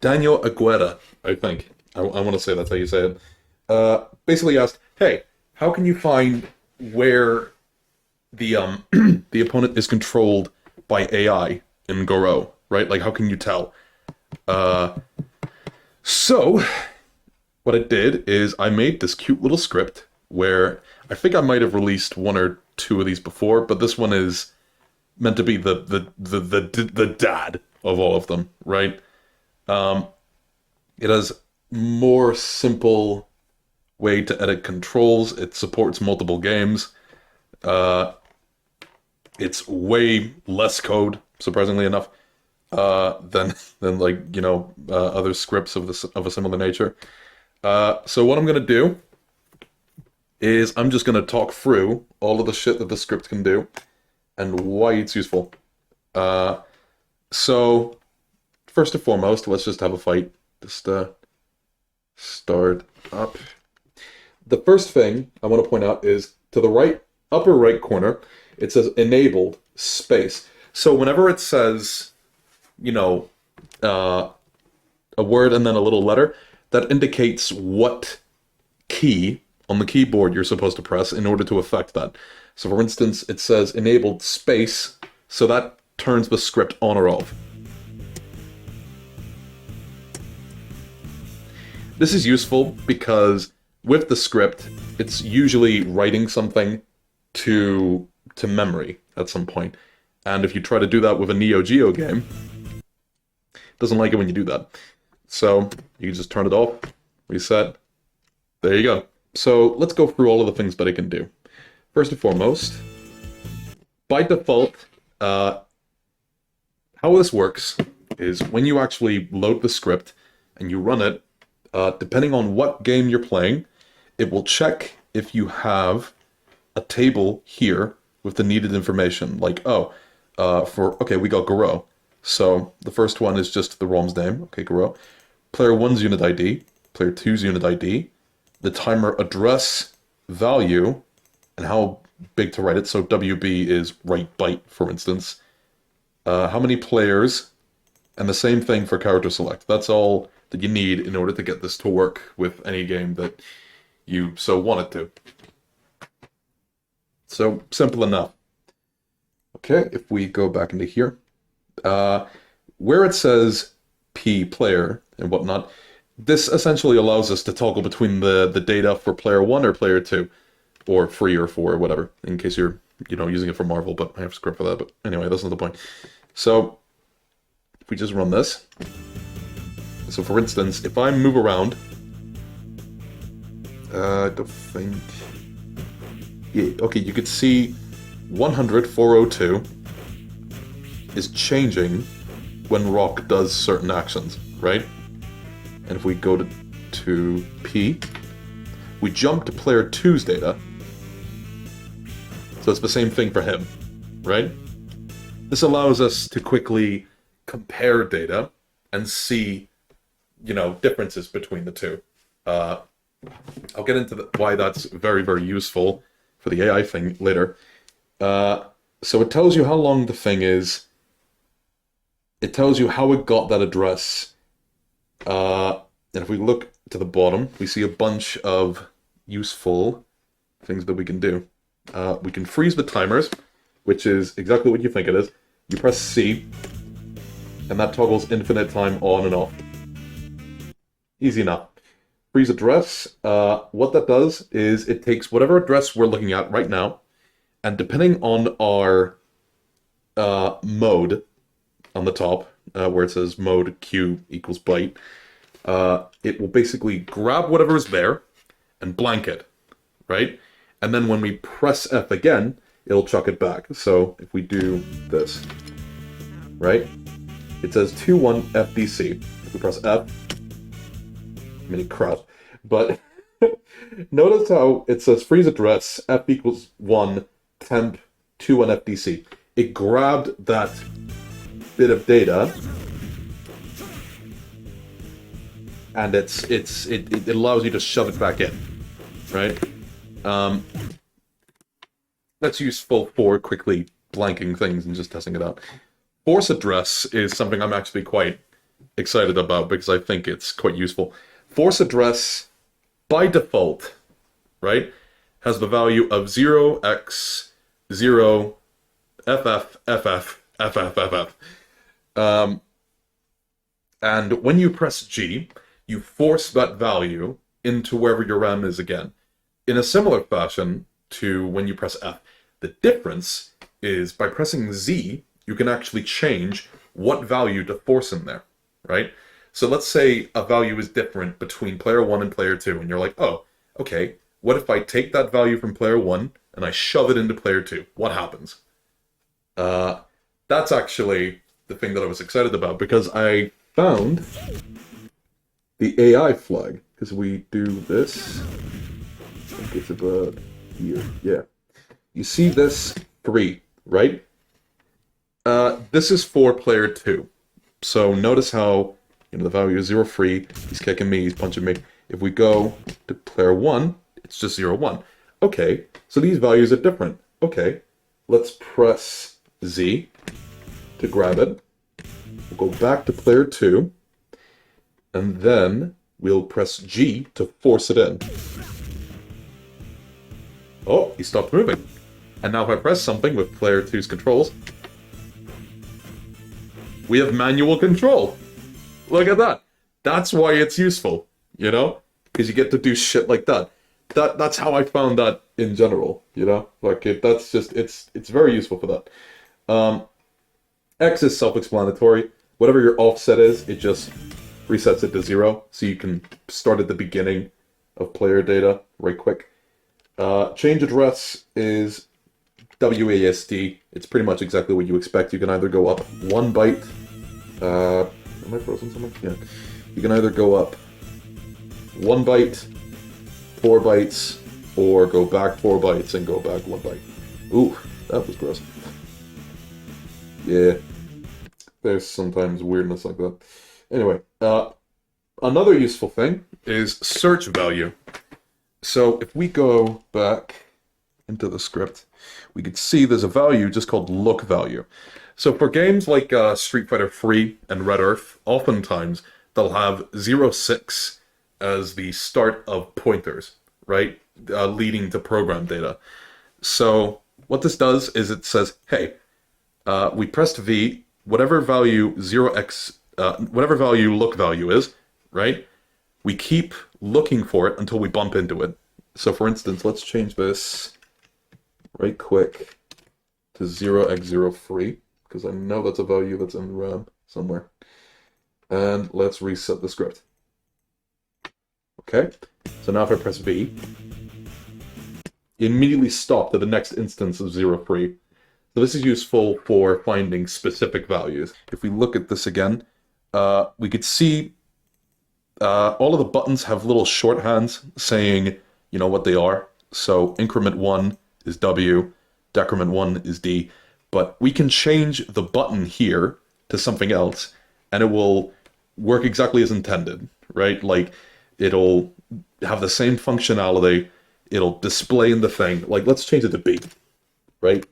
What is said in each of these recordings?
Daniel Aguirre, I think. I want to say that's how you say it. Basically asked, hey, how can you find where the the opponent is controlled by AI in Goro, right? Like, how can you tell? Uh, so what I did is I made this cute little script where I think I might have released one or two of these before, but this one is meant to be the dad of all of them, right? Um, it has more simple way to edit controls. It supports multiple games. Uh, it's way less code, surprisingly enough, than like other scripts of a similar nature. So what I'm gonna do is I'm just gonna talk through all of the shit that the script can do and why it's useful. Uh, so first and foremost, let's just have a fight. Just start up. The first thing I want to point out is to the right, upper right corner, it says enabled space. So whenever it says, you know, uh, a word and then a little letter, that indicates what key on the keyboard you're supposed to press in order to affect that. So for instance, it says enabled space, so that turns the script on or off. This is useful because with the script, it's usually writing something to memory at some point. And if you try to do that with a Neo Geo game, it doesn't like it when you do that. So you can just turn it off, reset. There you go. So let's go through all of the things that it can do. First and foremost, by default, how this works is when you actually load the script and you run it, depending on what game you're playing, it will check if you have a table here with the needed information. Like, okay, we got Garo. So the first one is just the ROM's name. Okay, Garo. Player 1's unit ID, player 2's unit ID, the timer address value, and how big to write it. So WB is write byte, for instance. How many players, and the same thing for character select. That's all that you need in order to get this to work with any game that you so want it to. So simple enough. Okay, if we go back into here, where it says P player and whatnot, this essentially allows us to toggle between the data for player 1 or player 2, or 3 or 4 or whatever, in case you're using it for Marvel, but I have a script for that. But anyway, that's not the point. So if we just run this, so for instance, if I move around, I don't think, yeah, okay, you could see 100, 402 is changing when Rock does certain actions, right? And if we go to P, we jump to player 2's data, so it's the same thing for him, right? This allows us to quickly compare data and see, differences between the two. I'll get into why that's very, very useful for the AI thing later. So it tells you how long the thing is. It tells you how it got that address. And if we look to the bottom, we see a bunch of useful things that we can do. We can freeze the timers, which is exactly what you think it is. You press C, and that toggles infinite time on and off. Easy enough. Freeze address, what that does is it takes whatever address we're looking at right now, and depending on our mode on the top, where it says mode Q equals byte, it will basically grab whatever is there and blank it, right? And then when we press F again, it'll chuck it back. So if we do this, right? It says 21 FDC. If we press F, mini crap. But notice how it says freeze address, F equals 1, temp 21 FDC. It grabbed that bit of data, and it allows you to shove it back in, right? That's useful for quickly blanking things and just testing it out. Force address is something I'm actually quite excited about because I think it's quite useful. Force address, by default, right, has the value of 0x0 FF. And when you press G, you force that value into wherever your RAM is again. In a similar fashion to when you press F. The difference is by pressing Z, you can actually change what value to force in there, right? So let's say a value is different between player 1 and player 2, and you're like, oh, okay, what if I take that value from player 1 and I shove it into player 2? What happens? That's actually the thing that I was excited about, because I found the AI flag, because we do this. I think it's about here. Yeah. You see this 3, right? This is for player 2. So notice how, the value is 0, 3. He's kicking me, he's punching me. If we go to player 1, it's just 0, 1. Okay, so these values are different. Okay, let's press Z to grab it. We'll go back to player 2. And then we'll press G to force it in. Oh, he stopped moving. And now if I press something with player 2's controls, we have manual control. Look at that. That's why it's useful, Because you get to do shit like that. That's how I found that in general, Like, it's very useful for that. X is self-explanatory. Whatever your offset is, it just resets it to 0, so you can start at the beginning of player data right quick. Change address is WASD. It's pretty much exactly what you expect. You can either go up 1 byte. Am I frozen somewhere? Yeah. You can either go up 1 byte, 4 bytes, or go back 4 bytes and go back 1 byte. Ooh, that was gross. Yeah. There's sometimes weirdness like that. Anyway, another useful thing is search value. So if we go back into the script, we could see there's a value just called look value. So for games like Street Fighter 3 and Red Earth, oftentimes they'll have 06 as the start of pointers, right? Leading to program data. So what this does is it says, hey, we pressed V, whatever value 0x, whatever value look value is, right? We keep looking for it until we bump into it. So for instance, let's change this right quick to 0x03, because I know that's a value that's in RAM somewhere. And let's reset the script. Okay, so now if I press V, it immediately stopped at the next instance of 03. So this is useful for finding specific values. If we look at this again, we could see all of the buttons have little shorthands saying, what they are. So increment 1 is W, decrement 1 is D. But we can change the button here to something else, and it will work exactly as intended, right? Like, it'll have the same functionality. It'll display in the thing. Like, let's change it to B, right?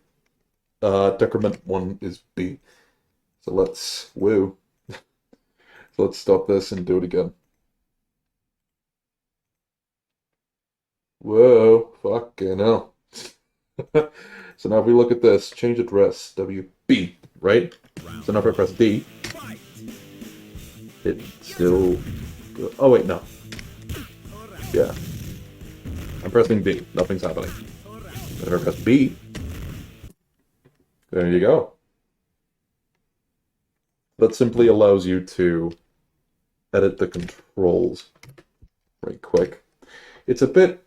Decrement 1 is B. So let's, so let's stop this and do it again. Whoa, fucking hell. So now if we look at this, change address, WB, right? So now if I press D, it still, oh wait, no. Yeah. I'm pressing D, nothing's happening. If I press B, there you go. That simply allows you to edit the controls right quick. It's a bit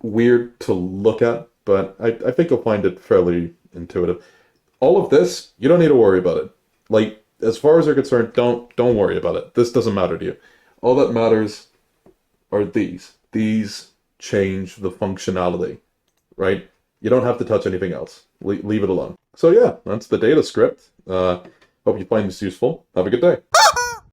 weird to look at, but I think you'll find it fairly intuitive. All of this, you don't need to worry about it. Like, as far as you're concerned, don't worry about it. This doesn't matter to you. All that matters are these. These change the functionality, right? You don't have to touch anything else. Leave it alone. So yeah, that's the data script. Hope you find this useful. Have a good day.